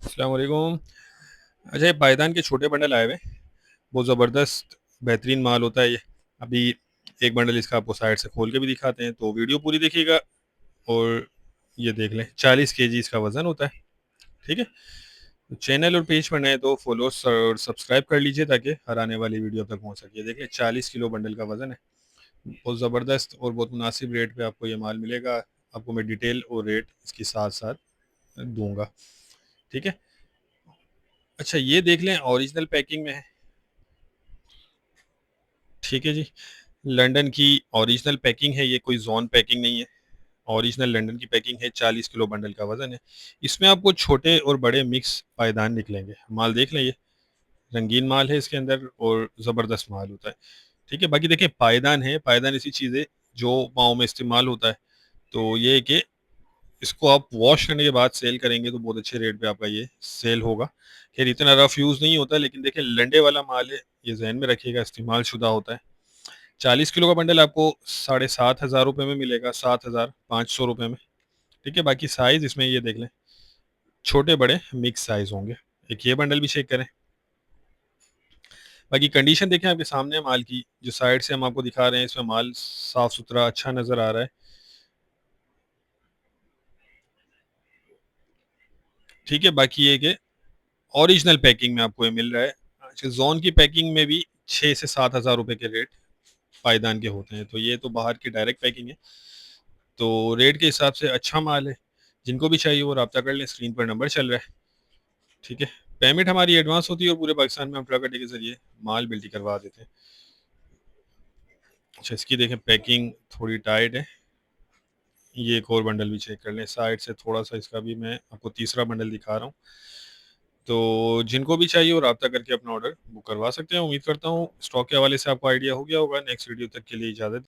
अस्सलाम वालेकुम। अच्छा, ये पायदान के छोटे बंडल आए हुए हैं। बहुत ज़बरदस्त बेहतरीन माल होता है ये। अभी एक बंडल इसका आपको साइड से खोल के भी दिखाते हैं, तो वीडियो पूरी देखिएगा। और ये देख लें, 40 केजी इसका वज़न होता है। ठीक है। तो चैनल और पेज पर नए तो फॉलो और सब्सक्राइब कर लीजिए ताकि हर आने वाली वीडियो तक पहुंच सके। देखिए 40 किलो बंडल का वज़न है। बहुत ज़बरदस्त और बहुत मुनासिब रेट पे आपको ये माल मिलेगा। आपको मैं डिटेल और रेट इसके साथ साथ दूंगा। ठीक है। अच्छा, ये देख लें, ओरिजिनल पैकिंग में है। ठीक है जी। लंदन की ओरिजिनल पैकिंग है ये, कोई जोन पैकिंग नहीं है। ओरिजिनल लंदन की पैकिंग है। 40 किलो बंडल का वजन है। इसमें आपको छोटे और बड़े मिक्स पायदान निकलेंगे। माल देख लें, ये रंगीन माल है इसके अंदर और ज़बरदस्त माल होता है। ठीक है। बाकी देखें, पायदान है, पायदान ऐसी चीज़ है जो पाँव में इस्तेमाल होता है। तो ये है कि इसको आप वॉश करने के बाद सेल करेंगे तो बहुत अच्छे रेट पे आपका ये सेल होगा। खैर इतना रफ यूज़ नहीं होता, लेकिन देखिए लंडे वाला माल है, ये जहन में रखिएगा, इस्तेमाल शुदा होता है। 40 किलो का बंडल आपको 7,500 रुपये में मिलेगा, 7,500 रुपये में। ठीक है। बाकी साइज इसमें ये देख लें, छोटे बड़े मिक्स साइज होंगे। एक ये बंडल भी चेक करें। बाकी कंडीशन देखें आपके सामने माल की, जो साइड से हम आपको दिखा रहे हैं, इसमें माल साफ सुथरा अच्छा नजर आ रहा है। ठीक है। बाकी ये कि ओरिजिनल पैकिंग में आपको ये मिल रहा है। अच्छा, जोन की पैकिंग में भी 6 से 7 हज़ार रुपए के रेट पायदान के होते हैं, तो ये तो बाहर की डायरेक्ट पैकिंग है। तो रेट के हिसाब से अच्छा माल है। जिनको भी चाहिए वो रब्ता कर लें, स्क्रीन पर नंबर चल रहा है। ठीक है। पेमेंट हमारी एडवांस होती है और पूरे पाकिस्तान में हम ट्रक अड्डे के जरिए माल बिल्टी करवा देते हैं। अच्छा, इसकी देखें पैकिंग थोड़ी टाइट है। ये एक और बंडल भी चेक कर लें साइड से, थोड़ा सा इसका भी मैं आपको तीसरा बंडल दिखा रहा हूँ। तो जिनको भी चाहिए वो रब्ता करके अपना ऑर्डर बुक करवा सकते हैं। उम्मीद करता हूँ स्टॉक के हवाले से आपको आइडिया हो गया होगा। नेक्स्ट वीडियो तक के लिए इजाज़त।